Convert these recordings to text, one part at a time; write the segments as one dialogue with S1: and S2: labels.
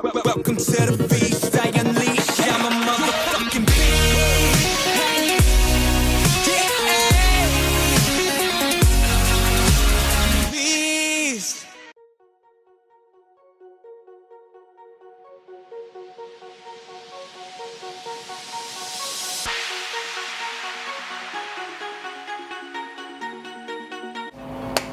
S1: Welcome to the beast, I unleash, I'm a motherfucking beast.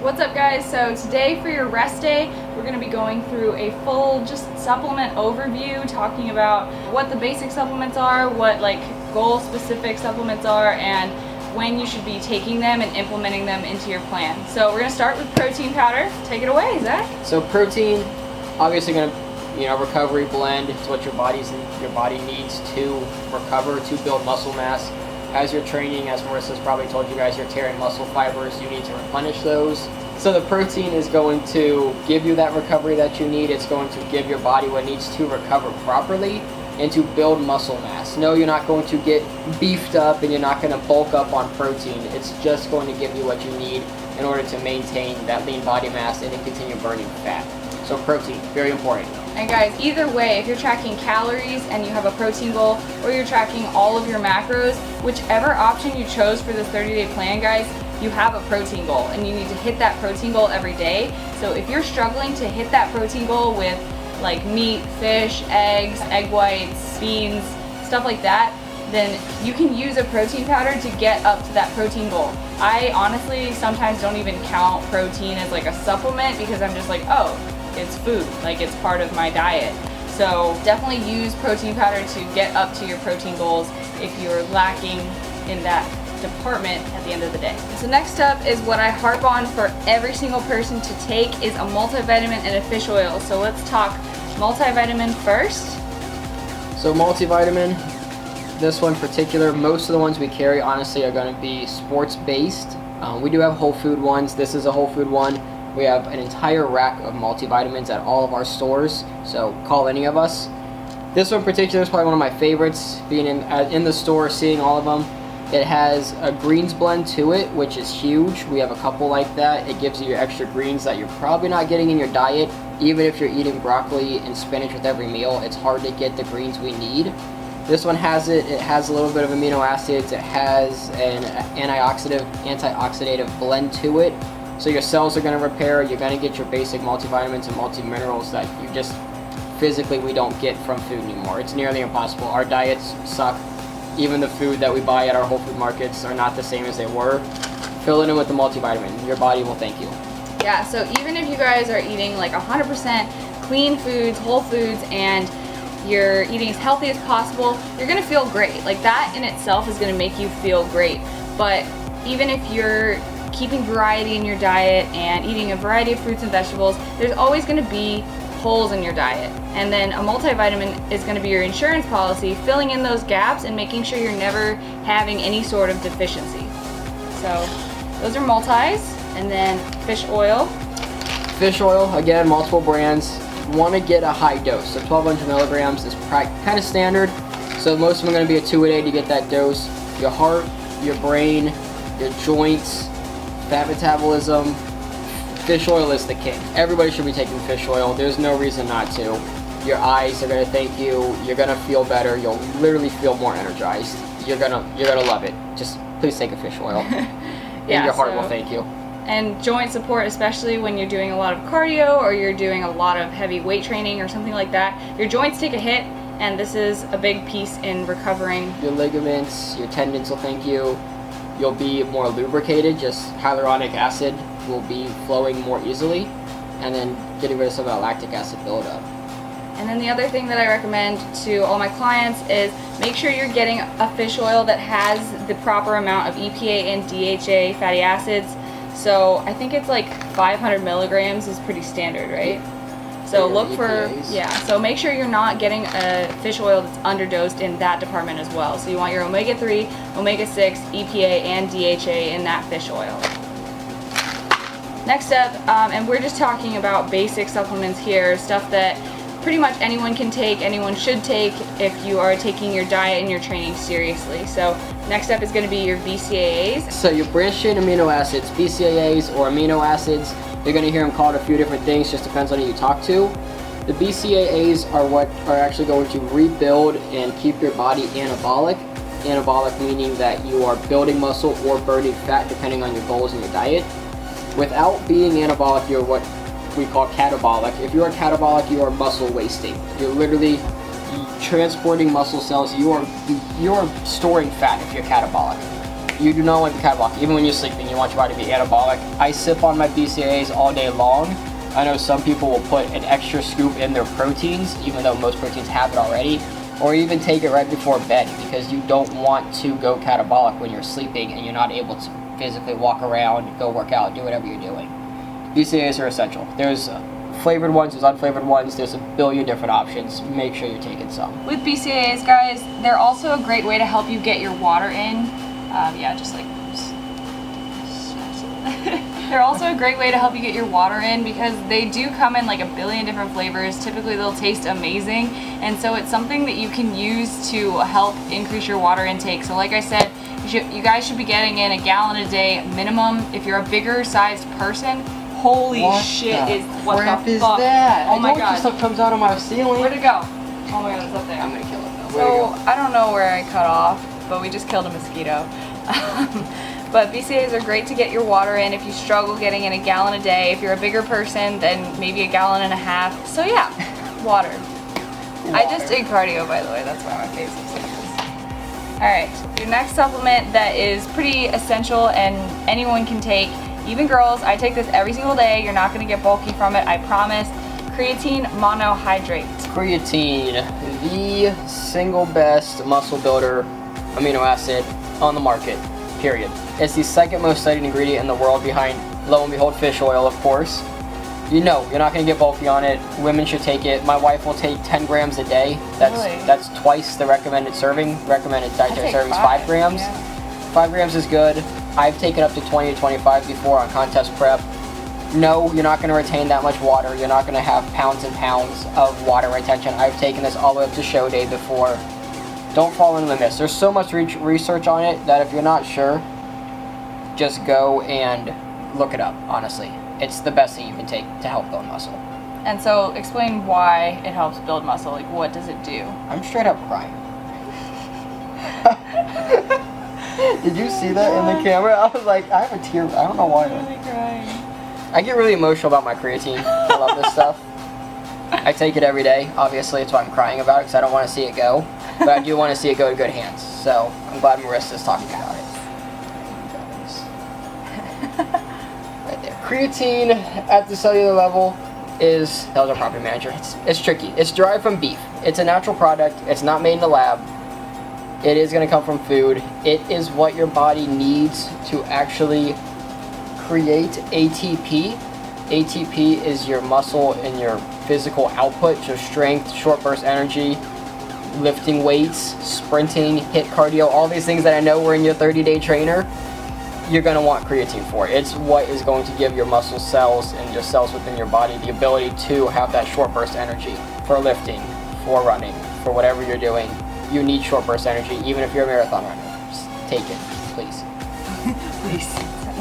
S2: What's up guys? So today for your rest day, we're going to be going through a full just supplement overview, talking about what the basic supplements are, what like goal specific supplements are, and when you should be taking them and implementing them into your plan. So we're going to start with protein powder. Take it away, Zach.
S3: So protein, obviously going to, recovery blend. It's what your body needs to recover, to build muscle mass. As you're training, as Marissa's probably told you guys, you're tearing muscle fibers, you need to replenish those. So the protein is going to give you that recovery that you need. It's going to give your body what it needs to recover properly and to build muscle mass. No, you're not going to get beefed up and you're not going to bulk up on protein. It's just going to give you what you need in order to maintain that lean body mass and then continue burning fat. So protein, very important.
S2: And guys, either way, if you're tracking calories and you have a protein goal, or you're tracking all of your macros, whichever option you chose for this 30-day plan, guys, you have a protein goal and you need to hit that protein goal every day. So if you're struggling to hit that protein goal with like meat, fish, eggs, egg whites, beans, stuff like that, then you can use a protein powder to get up to that protein goal. I honestly sometimes don't even count protein as like a supplement because I'm just like, oh, it's food, like it's part of my diet. So definitely use protein powder to get up to your protein goals if you're lacking in that department at the end of the day. So next up is what I harp on for every single person to take is a multivitamin and a fish oil. So let's talk multivitamin first.
S3: So multivitamin, this one in particular, most of the ones we carry honestly are going to be sports based. We do have whole food ones. This is a whole food one. We have an entire rack of multivitamins at all of our stores, so call any of us. This one in particular is probably one of my favorites, being in the store, seeing all of them. It has a greens blend to it, which is huge. We have a couple like that. It gives you your extra greens that you're probably not getting in your diet. Even if you're eating broccoli and spinach with every meal, it's hard to get the greens we need. This one has it. It has a little bit of amino acids. It has an antioxidative blend to it. So your cells are going to repair, you're going to get your basic multivitamins and multiminerals that you just physically we don't get from food anymore. It's nearly impossible. Our diets suck. Even the food that we buy at our whole food markets are not the same as they were. Fill it in with the multivitamin. Your body will thank you.
S2: Yeah, so even if you guys are eating like 100% clean foods, whole foods, and you're eating as healthy as possible, you're going to feel great. Like that in itself is going to make you feel great. But even if you're keeping variety in your diet and eating a variety of fruits and vegetables, there's always going to be holes in your diet. And then a multivitamin is going to be your insurance policy, filling in those gaps and making sure you're never having any sort of deficiency. So those are multis. And then fish oil.
S3: Fish oil, again, multiple brands. Want to get a high dose. So 1200 milligrams is kind of standard. So most of them are going to be a 2 a day to get that dose. Your heart, your brain, your joints, fat metabolism, fish oil is the king. Everybody should be taking fish oil. There's no reason not to. Your eyes are gonna thank you. You're gonna feel better. You'll literally feel more energized. You're gonna love it. Just please take a fish oil. And your heart will thank you.
S2: And joint support, especially when you're doing a lot of cardio or you're doing a lot of heavy weight training or something like that. Your joints take a hit, and this is a big piece in recovering.
S3: Your ligaments, your tendons will thank you. You'll be more lubricated, just hyaluronic acid will be flowing more easily, and then getting rid of some of that lactic acid buildup.
S2: And then the other thing that I recommend to all my clients is make sure you're getting a fish oil that has the proper amount of EPA and DHA fatty acids. So I think it's like 500 milligrams is pretty standard, right? So look for, so make sure you're not getting a fish oil that's underdosed in that department as well. So you want your omega-3, omega-6, EPA, and DHA in that fish oil. Next up, and we're just talking about basic supplements here, stuff that pretty much anyone can take, anyone should take if you are taking your diet and your training seriously. So next up is going to be your BCAAs.
S3: So your branched chain amino acids, BCAAs or amino acids, you're going to hear them called a few different things, just depends on who you talk to. The BCAAs are what are actually going to rebuild and keep your body anabolic. Anabolic meaning that you are building muscle or burning fat depending on your goals and your diet. Without being anabolic, you're what we call catabolic. If you are catabolic, you are muscle wasting. You're literally transporting muscle cells. You are storing fat if you're catabolic. You do not want to be catabolic. Even when you're sleeping, you want your body to be anabolic. I sip on my BCAAs all day long. I know some people will put an extra scoop in their proteins, even though most proteins have it already, or even take it right before bed because you don't want to go catabolic when you're sleeping and you're not able to physically walk around, go work out, do whatever you're doing. BCAAs are essential. There's flavored ones, there's unflavored ones, there's a billion different options. Make sure you're taking some.
S2: With BCAAs, guys, they're also a great way to help you get your water in. They're also a great way to help you get your water in because they do come in like a billion different flavors. Typically they'll taste amazing, and so it's something that you can use to help increase your water intake. So like I said, you guys should be getting in a gallon a day minimum. If you're a bigger sized person, holy shit, what the fuck?
S3: That?
S2: Oh my god.
S3: Stuff comes out of my ceiling.
S2: Where'd it go? Oh my god, it's up there.
S3: I'm gonna kill it though.
S2: So I don't know where I cut off, but we just killed a mosquito. But BCAAs are great to get your water in if you struggle getting in a gallon a day. If you're a bigger person, then maybe a gallon and a half. So yeah, water. I just did cardio, by the way. That's why my face looks like this. Alright, your next supplement that is pretty essential and anyone can take, even girls. I take this every single day. You're not going to get bulky from it, I promise. Creatine monohydrate. Creatine,
S3: the single best muscle builder amino acid on the market, period. It's the second most studied ingredient in the world behind, lo and behold, fish oil, of course. You know, you're not going to get bulky on it. Women should take it. My wife will take 10 grams a day. That's twice the recommended serving. Recommended dietary serving is 5 grams. Yeah. 5 grams is good. I've taken up to 20 to 25 before on contest prep. No, you're not going to retain that much water. You're not going to have pounds and pounds of water retention. I've taken this all the way up to show day before. Don't fall into the mist. There's so much research on it that if you're not sure, just go and look it up, honestly. It's the best thing you can take to help build muscle.
S2: And so explain why it helps build muscle. Like, what does it do?
S3: I'm straight up crying. Did you see that in the camera? I was like, I have a tear. I don't know why.
S2: I'm really crying.
S3: I get really emotional about my creatine. I love this stuff. I take it every day. Obviously, it's why I'm crying about it because I don't want to see it go. But I do want to see it go to good hands. So I'm glad Marissa's talking about it. Right there. Creatine at the cellular level is, that was our property manager, it's tricky. It's derived from beef. It's a natural product. It's not made in the lab. It is going to come from food. It is what your body needs to actually create ATP. ATP is your muscle and your physical output, so strength, short burst energy, lifting weights, sprinting, HIIT cardio, all these things that I know were in your 30-day trainer. You're going to want creatine for. It's what is going to give your muscle cells and your cells within your body the ability to have that short burst energy for lifting, for running, for whatever you're doing. You need short burst energy, even if you're a marathon runner. Just take it, please.
S2: Please.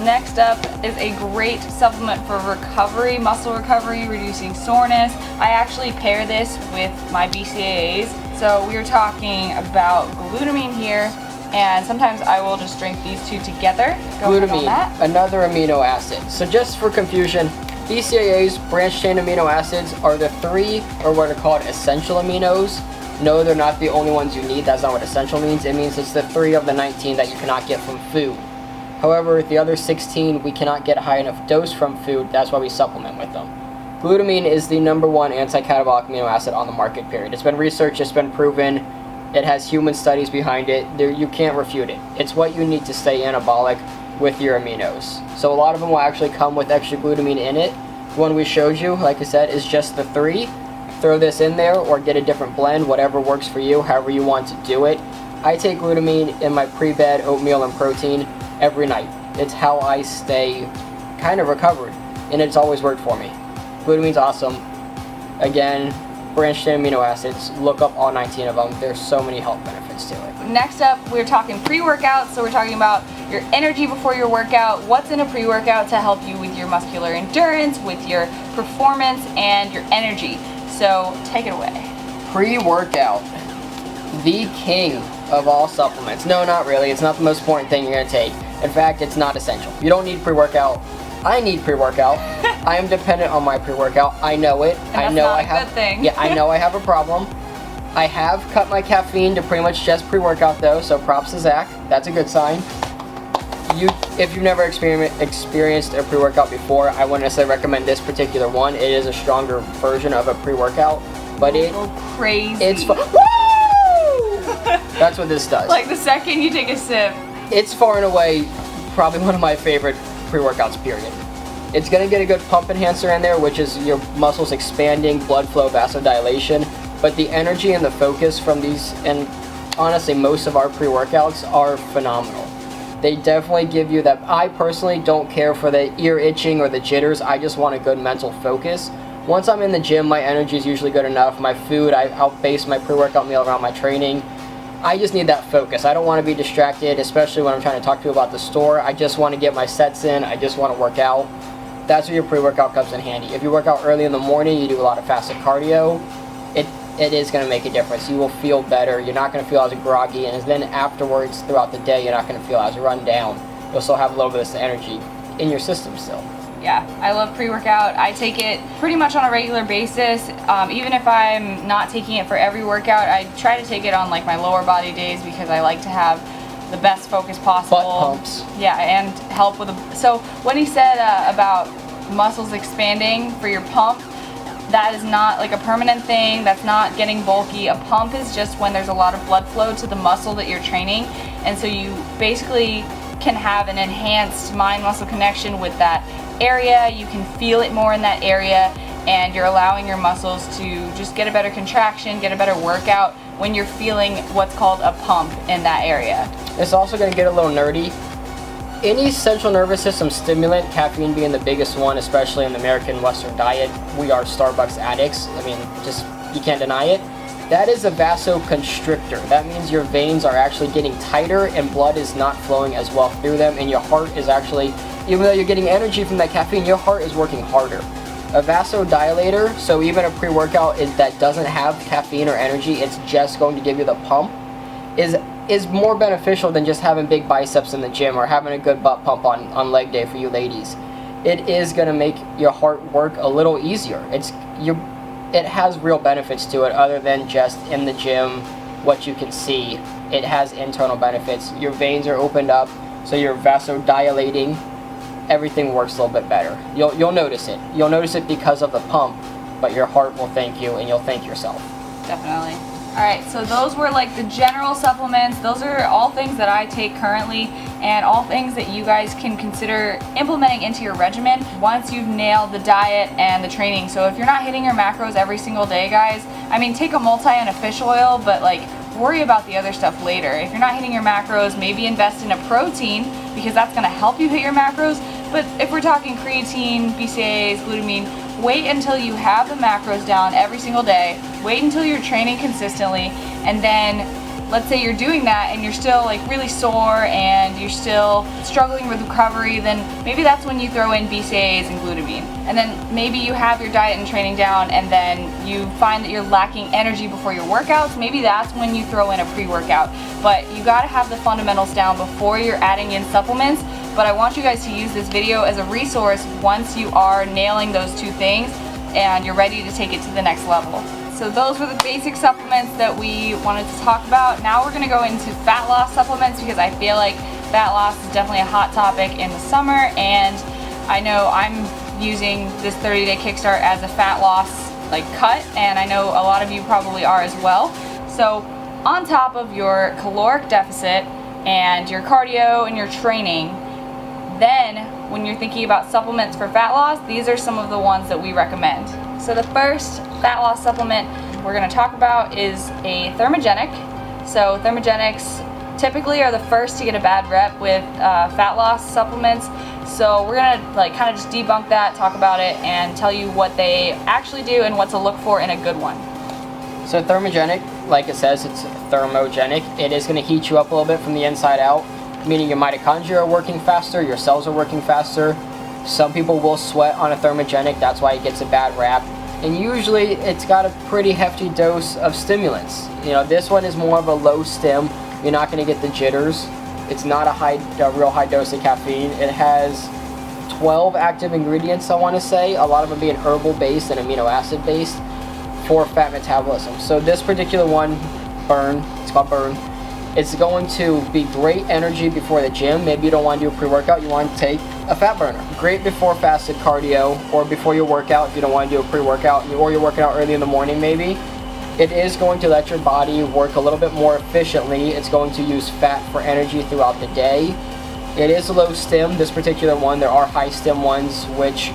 S2: Next up is a great supplement for recovery, muscle recovery, reducing soreness. I actually pair this with my BCAAs. So we are talking about glutamine here, and sometimes I will just drink these two together.
S3: Glutamine, another amino acid. So just for confusion, BCAAs, branched chain amino acids, are the 3, or what are called essential aminos. No, they're not the only ones you need. That's not what essential means. It means it's the 3 of the 19 that you cannot get from food. However, the other 16 we cannot get a high enough dose from food. That's why we supplement with them. Glutamine is the #1 anti-catabolic amino acid on the market, period. It's been researched, it's been proven. It has human studies behind it. You can't refute it. It's what you need to stay anabolic with your aminos. So a lot of them will actually come with extra glutamine in it. The one we showed you, like I said, is just the 3. Throw this in there or get a different blend, whatever works for you, however you want to do it. I take glutamine in my pre-bed oatmeal and protein every night. It's how I stay kind of recovered, and it's always worked for me. Glutamine's awesome. Again, branched chain amino acids, look up all 19 of them. There's so many health benefits to it.
S2: Next up, we're talking pre-workout. So we're talking about your energy before your workout. What's in a pre-workout to help you with your muscular endurance, with your performance, and your energy. So take it away.
S3: Pre-workout, the king of all supplements. No, not really. It's not the most important thing you're going to take. In fact, it's not essential. You don't need pre-workout. I need pre-workout. I am dependent on my pre-workout. I know it.
S2: And that's not a good thing.
S3: Yeah, I know I have a problem. I have cut my caffeine to pretty much just pre-workout though, so props to Zach. That's a good sign. If you've never experienced a pre-workout before, I wouldn't necessarily recommend this particular one. It is a stronger version of a pre-workout, but
S2: crazy.
S3: It's fun. Woo! That's what this does.
S2: Like the second you take a sip.
S3: It's far and away probably one of my favorite pre-workouts, period. It's going to get a good pump enhancer in there, which is your muscles expanding, blood flow, vasodilation. But the energy and the focus from these, and honestly most of our pre-workouts are phenomenal. They definitely give you that. I personally don't care for the ear itching or the jitters. I just want a good mental focus. Once I'm in the gym, my energy is usually good enough. My food, I'll base my pre-workout meal around my training. I just need that focus. I don't want to be distracted, especially when I'm trying to talk to you about the store. I just want to get my sets in. I just want to work out. That's where your pre-workout comes in handy. If you work out early in the morning, you do a lot of fasted cardio, it is going to make a difference. You will feel better. You're not going to feel as groggy, and then afterwards, throughout the day, you're not going to feel as run down. You'll still have a little bit of energy in your system still.
S2: Yeah, I love pre-workout. I take it pretty much on a regular basis. Even if I'm not taking it for every workout, I try to take it on like my lower body days because I like to have the best focus possible.
S3: Butt pumps.
S2: Yeah, and help with the. So when he said about muscles expanding for your pump, that is not like a permanent thing. That's not getting bulky. A pump is just when there's a lot of blood flow to the muscle that you're training, and so you basically can have an enhanced mind-muscle connection with that area. You can feel it more in that area, and you're allowing your muscles to just get a better contraction, get a better workout when you're feeling what's called a pump in that area.
S3: It's also going to get a little nerdy. Any central nervous system stimulant, caffeine being the biggest one, especially in the American Western diet, we are Starbucks addicts. I mean, just, you can't deny it. That is a vasoconstrictor. That means your veins are actually getting tighter and blood is not flowing as well through them, and your heart is actually, even though you're getting energy from that caffeine, your heart is working harder. A vasodilator, so even a pre-workout that doesn't have caffeine or energy, it's just going to give you the pump, is more beneficial than just having big biceps in the gym or having a good butt pump on leg day for you ladies. It is going to make your heart work a little easier. It has real benefits to it other than just in the gym what you can see. It has internal benefits. Your veins are opened up, so you're vasodilating. Everything works a little bit better. You'll notice it. You'll notice it because of the pump, but your heart will thank you and you'll thank yourself.
S2: Definitely. Alright, so those were like the general supplements. Those are all things that I take currently and all things that you guys can consider implementing into your regimen once you've nailed the diet and the training. So if you're not hitting your macros every single day, guys, I mean, take a multi and a fish oil, but like worry about the other stuff later. If you're not hitting your macros, maybe invest in a protein because that's going to help you hit your macros. But if we're talking creatine, BCAAs, glutamine, wait until you have the macros down every single day. Wait until you're training consistently, and then let's say you're doing that and you're still like really sore and you're still struggling with recovery, then maybe that's when you throw in BCAAs and glutamine. And then maybe you have your diet and training down and then you find that you're lacking energy before your workouts. Maybe that's when you throw in a pre-workout. But you gotta have the fundamentals down before you're adding in supplements. But I want you guys to use this video as a resource once you are nailing those two things and you're ready to take it to the next level. So those were the basic supplements that we wanted to talk about. Now we're going to go into fat loss supplements because I feel like fat loss is definitely a hot topic in the summer, and I know I'm using this 30-day kickstart as a fat loss like cut, and I know a lot of you probably are as well. So on top of your caloric deficit and your cardio and your training, then when you're thinking about supplements for fat loss, these are some of the ones that we recommend. So the first fat loss supplement we're going to talk about is a thermogenic. So thermogenics typically are the first to get a bad rep with fat loss supplements. So we're going to like kind of just debunk that, talk about it, and tell you what they actually do and what to look for in a good one.
S3: So thermogenic, like it says, it's thermogenic. It is going to heat you up a little bit from the inside out, meaning your mitochondria are working faster, your cells are working faster. Some people will sweat on a thermogenic, that's why it gets a bad rap. and usually it's got a pretty hefty dose of stimulants. You know, this one is more of a low stim. You're not going to get the jitters. It's not a real high dose of caffeine. It has 12 active ingredients, I want to say, a lot of them being herbal based and amino acid based for fat metabolism. So this particular one, it's called Burn. It's going to be great energy before the gym. Maybe you don't want to do a pre-workout, you want to take a fat burner. Great before fasted cardio or before your workout if you don't want to do a pre-workout or you're working out early in the morning maybe. It is going to let your body work a little bit more efficiently. It's going to use fat for energy throughout the day. It is low stim, this particular one. There are high stim ones which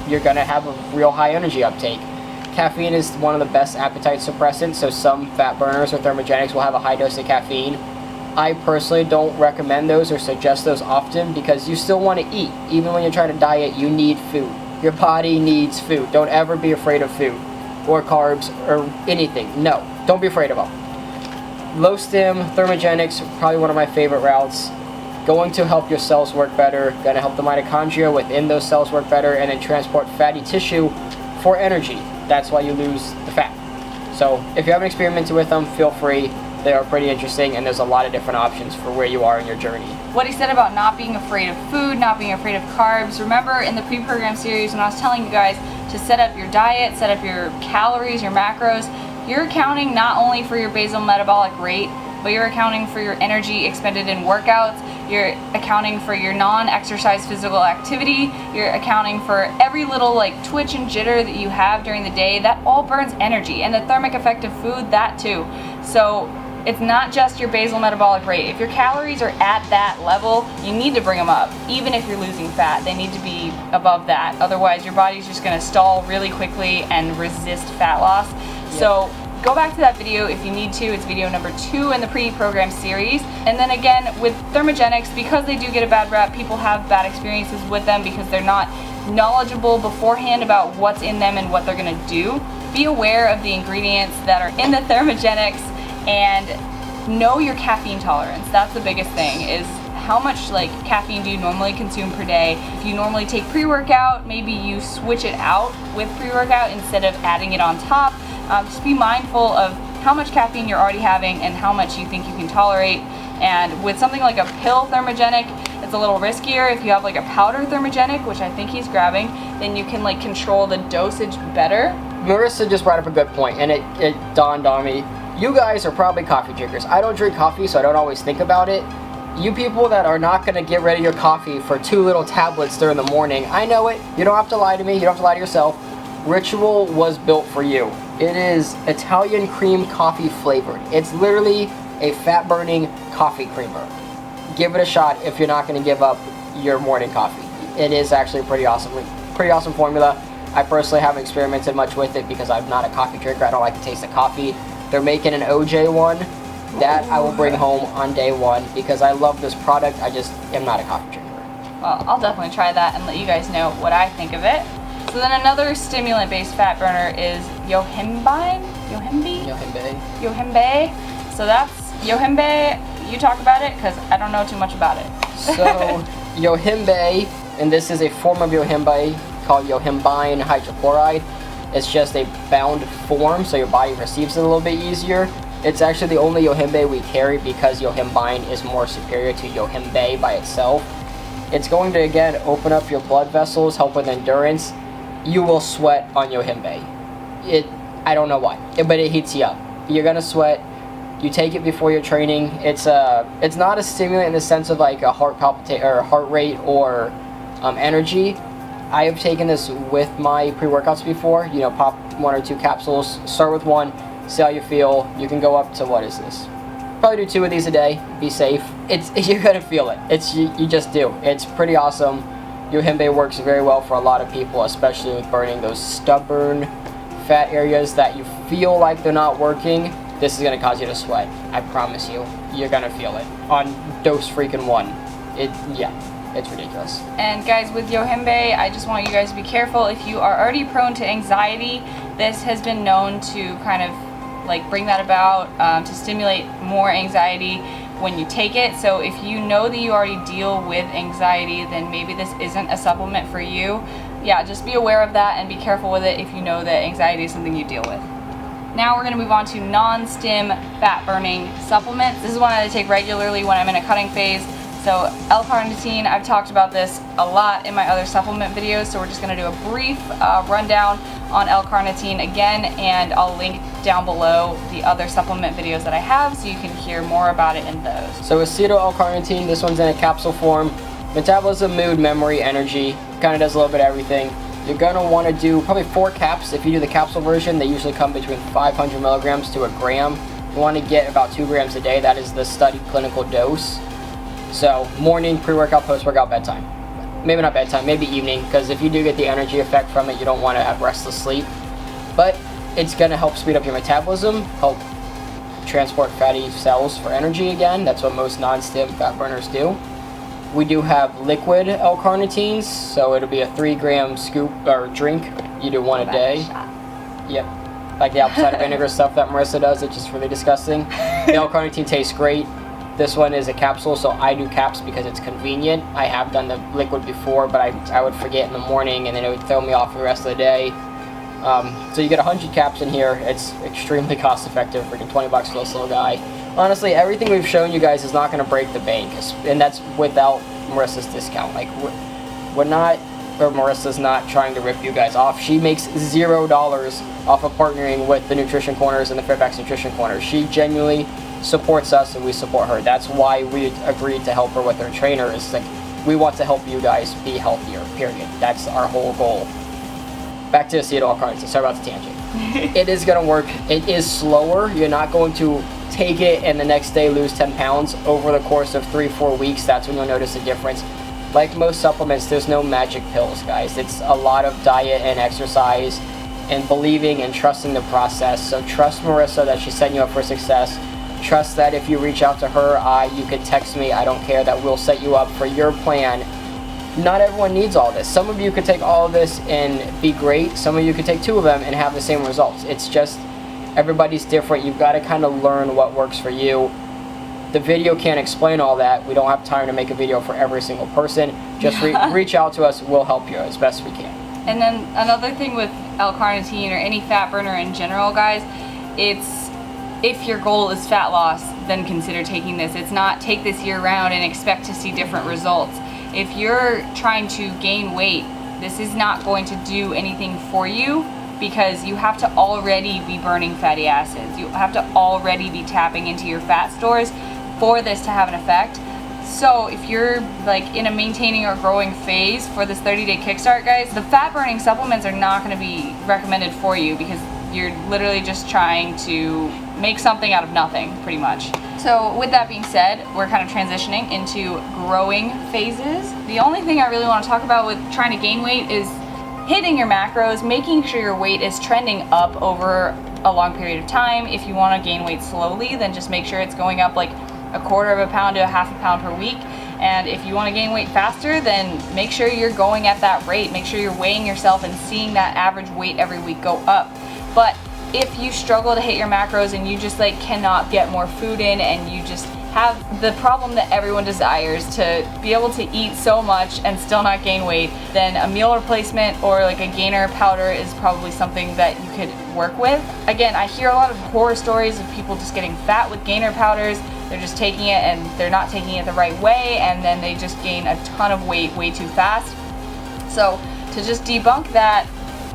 S3: you're going to have a real high energy uptake. Caffeine is one of the best appetite suppressants, so some fat burners or thermogenics will have a high dose of caffeine. I personally don't recommend those or suggest those often because you still want to eat. Even when you're trying to diet, you need food. Your body needs food. Don't ever be afraid of food or carbs or anything. No, don't be afraid of them. Low stim, thermogenics, probably one of my favorite routes. Going to help your cells work better, going to help the mitochondria within those cells work better, and then transport fatty tissue for energy. That's why you lose the fat. So if you haven't experimented with them, feel free. They are pretty interesting, and there's a lot of different options for where you are in your journey.
S2: What he said about not being afraid of food, not being afraid of carbs. Remember in the pre-program series when I was telling you guys to set up your diet, set up your calories, your macros, you're accounting not only for your basal metabolic rate, but you're accounting for your energy expended in workouts, you're accounting for your non-exercise physical activity, you're accounting for every little like twitch and jitter that you have during the day. That all burns energy, and the thermic effect of food, that too. So it's not just your basal metabolic rate. If your calories are at that level, you need to bring them up. Even if you're losing fat, they need to be above that. Otherwise, your body's just gonna stall really quickly and resist fat loss. Yep. So go back to that video if you need to. It's video number 2 in the pre-program series. And then again, with thermogenics, because they do get a bad rep, people have bad experiences with them because they're not knowledgeable beforehand about what's in them and what they're gonna do. Be aware of the ingredients that are in the thermogenics and know your caffeine tolerance. That's the biggest thing, is how much like caffeine do you normally consume per day. If you normally take pre-workout, maybe you switch it out with pre-workout instead of adding it on top. Just be mindful of how much caffeine you're already having and how much you think you can tolerate. And with something like a pill thermogenic, it's a little riskier. If you have like a powder thermogenic, which I think he's grabbing, then you can like control the dosage better.
S3: Marissa just brought up a good point, and it dawned on me. You guys are probably coffee drinkers. I don't drink coffee, so I don't always think about it. You people that are not going to get rid of your coffee for 2 little tablets during the morning, I know it. You don't have to lie to me. You don't have to lie to yourself. Ritual was built for you. It is Italian cream coffee flavored. It's literally a fat burning coffee creamer. Give it a shot if you're not going to give up your morning coffee. It is actually a pretty awesome formula. I personally haven't experimented much with it because I'm not a coffee drinker. I don't like the taste of coffee. They're making an OJ one that I will bring home on day 1 because I love this product. I just am not a coffee drinker.
S2: Well, I'll definitely try that and let you guys know what I think of it. So then another stimulant-based fat burner is Yohimbine? Yohimbe. So that's Yohimbe. You talk about it because I don't know too much about it.
S3: So Yohimbe, and this is a form of Yohimbe called Yohimbine hydrochloride. It's just a bound form, so your body receives it a little bit easier. It's actually the only Yohimbe we carry because Yohimbine is more superior to Yohimbe by itself. It's going to, again, open up your blood vessels, help with endurance. You will sweat on Yohimbe. I don't know why, but it heats you up. You're gonna sweat. You take it before your training. It's not a stimulant in the sense of like a heart rate or energy. I have taken this with my pre-workouts before. You know, pop 1 or 2 capsules. Start with 1. See how you feel. You can go up to, what is this? Probably do 2 of these a day. Be safe. You're gonna feel it. You just do. It's pretty awesome. Yohimbe works very well for a lot of people, especially with burning those stubborn fat areas that you feel like they're not working. This is gonna cause you to sweat. I promise you. You're gonna feel it on dose freaking 1. It's ridiculous.
S2: And guys, with Yohimbe, I just want you guys to be careful. If you are already prone to anxiety, this has been known to kind of like bring that about, to stimulate more anxiety when you take it. So if you know that you already deal with anxiety, then maybe this isn't a supplement for you. yeah, just be aware of that and be careful with it if you know that anxiety is something you deal with. Now we're going to move on to non-stim fat burning supplements. This is one that I take regularly when I'm in a cutting phase. So L-Carnitine, I've talked about this a lot in my other supplement videos, so we're just going to do a brief rundown on L-Carnitine again, and I'll link down below the other supplement videos that I have so you can hear more about it in those.
S3: So Acetyl L-Carnitine, this one's in a capsule form. Metabolism, mood, memory, energy, kind of does a little bit of everything. You're going to want to do probably 4 caps. If you do the capsule version, they usually come between 500 milligrams to a gram. You want to get about 2 grams a day. That is the studied clinical dose. So morning, pre-workout, post-workout, bedtime. Maybe not bedtime, maybe evening, because if you do get the energy effect from it, you don't want to have restless sleep. But it's going to help speed up your metabolism, help transport fatty cells for energy again. That's what most non-stim fat burners do. We do have liquid L-Carnitines, so it'll be a 3-gram scoop or drink. You do one a day. Yep. Like the apple cider vinegar stuff that Marissa does, it's just really disgusting. The L-Carnitine tastes great. This one is a capsule, so I do caps because it's convenient. I have done the liquid before, but I would forget in the morning and then it would throw me off for the rest of the day. So you get 100 caps in here. It's extremely cost effective, freaking 20 bucks for this little guy. Honestly, everything we've shown you guys is not going to break the bank, and that's without Marissa's discount. Like, we're not, or Marissa's not trying to rip you guys off. She makes $0 off of partnering with the Nutrition Corners and the Fairfax Nutrition Corners. She genuinely supports us and we support her. That's why we agreed to help her with her trainer. Is like, we want to help you guys be healthier, period. That's our whole goal. Back to Acetyl L-Carnitine. Sorry about the tangent. It is going to work. It is slower. You're not going to take it and the next day lose 10 pounds. Over the course of 3-4 weeks, that's when you'll notice a difference. Like most supplements, there's no magic pills, guys. It's a lot of diet and exercise and believing and trusting the process. So trust Marissa that she's setting you up for success. Trust that if you reach out to her, you could text me, I don't care, that we'll set you up for your plan. Not everyone needs all this. Some of you could take all of this and be great. Some of you could take 2 of them and have the same results. It's just, everybody's different. You've got to kind of learn what works for you. The video can't explain all that. We don't have time to make a video for every single person. Just reach out to us. We'll help you as best we can.
S2: And then another thing with L-Carnitine or any fat burner in general, guys, it's, if your goal is fat loss, then consider taking this. It's not take this year round and expect to see different results. If you're trying to gain weight, this is not going to do anything for you, because you have to already be burning fatty acids. You have to already be tapping into your fat stores for this to have an effect. So if you're like in a maintaining or growing phase for this 30-day kickstart, guys, the fat burning supplements are not going to be recommended for you, because you're literally just trying to make something out of nothing, pretty much. So with that being said, we're kind of transitioning into growing phases. The only thing I really want to talk about with trying to gain weight is hitting your macros, making sure your weight is trending up over a long period of time. If you want to gain weight slowly, then just make sure it's going up like 1/4 pound to 1/2 pound per week. And if you want to gain weight faster, then make sure you're going at that rate. Make sure you're weighing yourself and seeing that average weight every week go up. But if you struggle to hit your macros and you just like cannot get more food in, and you just have the problem that everyone desires, to be able to eat so much and still not gain weight, then a meal replacement or like a gainer powder is probably something that you could work with. Again, I hear a lot of horror stories of people just getting fat with gainer powders. They're just taking it and they're not taking it the right way, and then they just gain a ton of weight way too fast. So to just debunk that,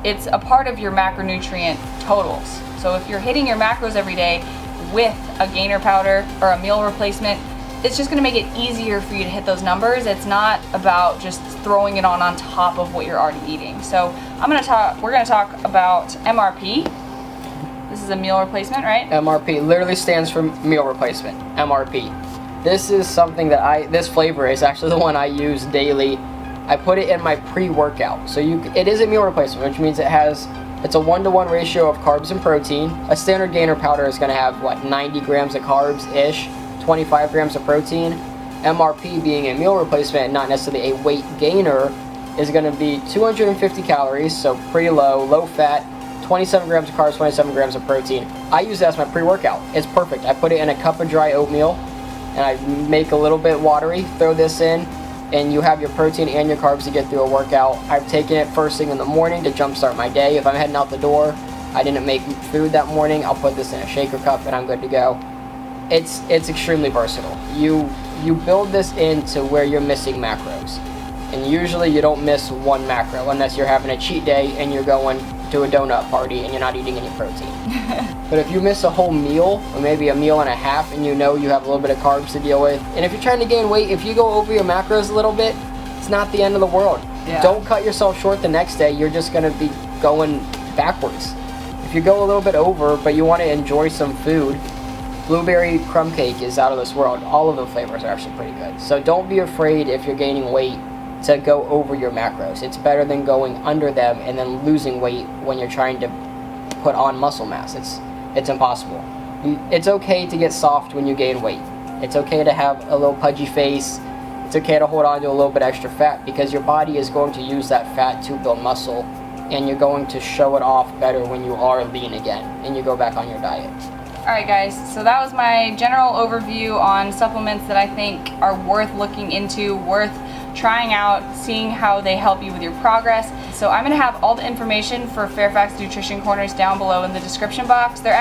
S2: it's a part of your macronutrient totals. So if you're hitting your macros every day with a gainer powder or a meal replacement, it's just going to make it easier for you to hit those numbers. It's not about just throwing it on top of what you're already eating. So we're going to talk about MRP. This is a meal replacement, right?
S3: MRP literally stands for meal replacement. MRP. This is something that this flavor is actually the one I use daily. I put it in my pre-workout. So it is a meal replacement, which means it's a 1-to-1 ratio of carbs and protein. A standard gainer powder is going to have, 90 grams of carbs-ish, 25 grams of protein. MRP, being a meal replacement, not necessarily a weight gainer, is going to be 250 calories, so pretty low fat, 27 grams of carbs, 27 grams of protein. I use that as my pre-workout. It's perfect. I put it in a cup of dry oatmeal, and I make a little bit watery, throw this in. and you have your protein and your carbs to get through a workout. I've taken it first thing in the morning to jumpstart my day. If I'm heading out the door, I didn't make food that morning, I'll put this in a shaker cup and I'm good to go. It's extremely versatile. You build this into where you're missing macros. And usually you don't miss one macro unless you're having a cheat day and you're going to a donut party and you're not eating any protein. But if you miss a whole meal, or maybe a meal and a half, and you know you have a little bit of carbs to deal with, and if you're trying to gain weight, if you go over your macros a little bit, it's not the end of the world.
S2: Yeah.
S3: Don't cut yourself short the next day. You're just going to be going backwards. If you go a little bit over, but you want to enjoy some food, blueberry crumb cake is out of this world. All of the flavors are actually pretty good. So don't be afraid if you're gaining weight to go over your macros. It's better than going under them and then losing weight when you're trying to put on muscle mass. It's impossible. It's okay to get soft when you gain weight. It's okay to have a little pudgy face. It's okay to hold on to a little bit extra fat because your body is going to use that fat to build muscle, and you're going to show it off better when you are lean again and you go back on your diet.
S2: Alright guys, so that was my general overview on supplements that I think are worth looking into, worth trying out, seeing how they help you with your progress. So I'm going to have all the information for Fairfax Nutrition Corners down below in the description box. Their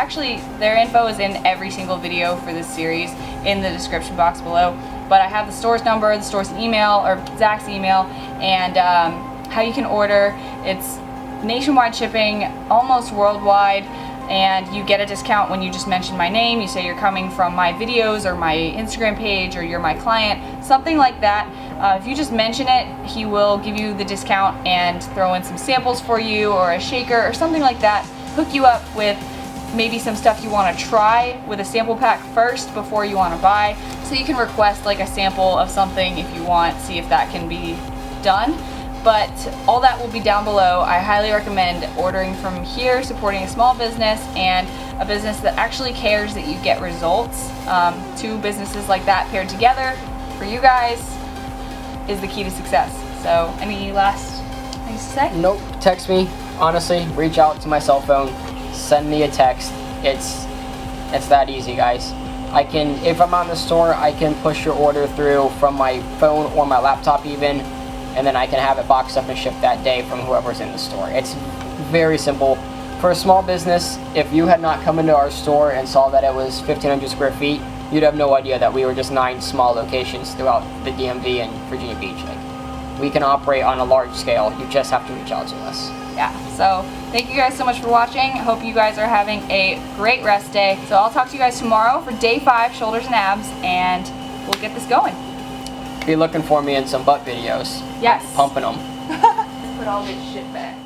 S2: info is in every single video for this series in the description box below. But I have the store's number, the store's email, or Zach's email, and how you can order. It's nationwide shipping, almost worldwide. And you get a discount when you just mention my name. You say you're coming from my videos or my Instagram page, or you're my client, something like that. If you just mention it, he will give you the discount and throw in some samples for you, or a shaker or something like that. Hook you up with maybe some stuff you want to try with a sample pack first before you want to buy. So you can request like a sample of something if you want, see if that can be done. But all that will be down below. I highly recommend ordering from here, supporting a small business and a business that actually cares that you get results. Two businesses like that paired together for you guys is the key to success. So any last things to say?
S3: Nope. Text me. Honestly, reach out to my cell phone. Send me a text. It's that easy, guys. If I'm on the store, I can push your order through from my phone or my laptop even, and then I can have it boxed up and shipped that day from whoever's in the store. It's very simple. For a small business, if you had not come into our store and saw that it was 1,500 square feet, you'd have no idea that we were just 9 small locations throughout the DMV and Virginia Beach. Like, we can operate on a large scale. You just have to reach out to us.
S2: Yeah, so thank you guys so much for watching. I hope you guys are having a great rest day. So I'll talk to you guys tomorrow for day 5, shoulders and abs, and we'll get this going.
S3: Be looking for me in some butt videos.
S2: Yes.
S3: Pumping them.
S2: Put all this shit back.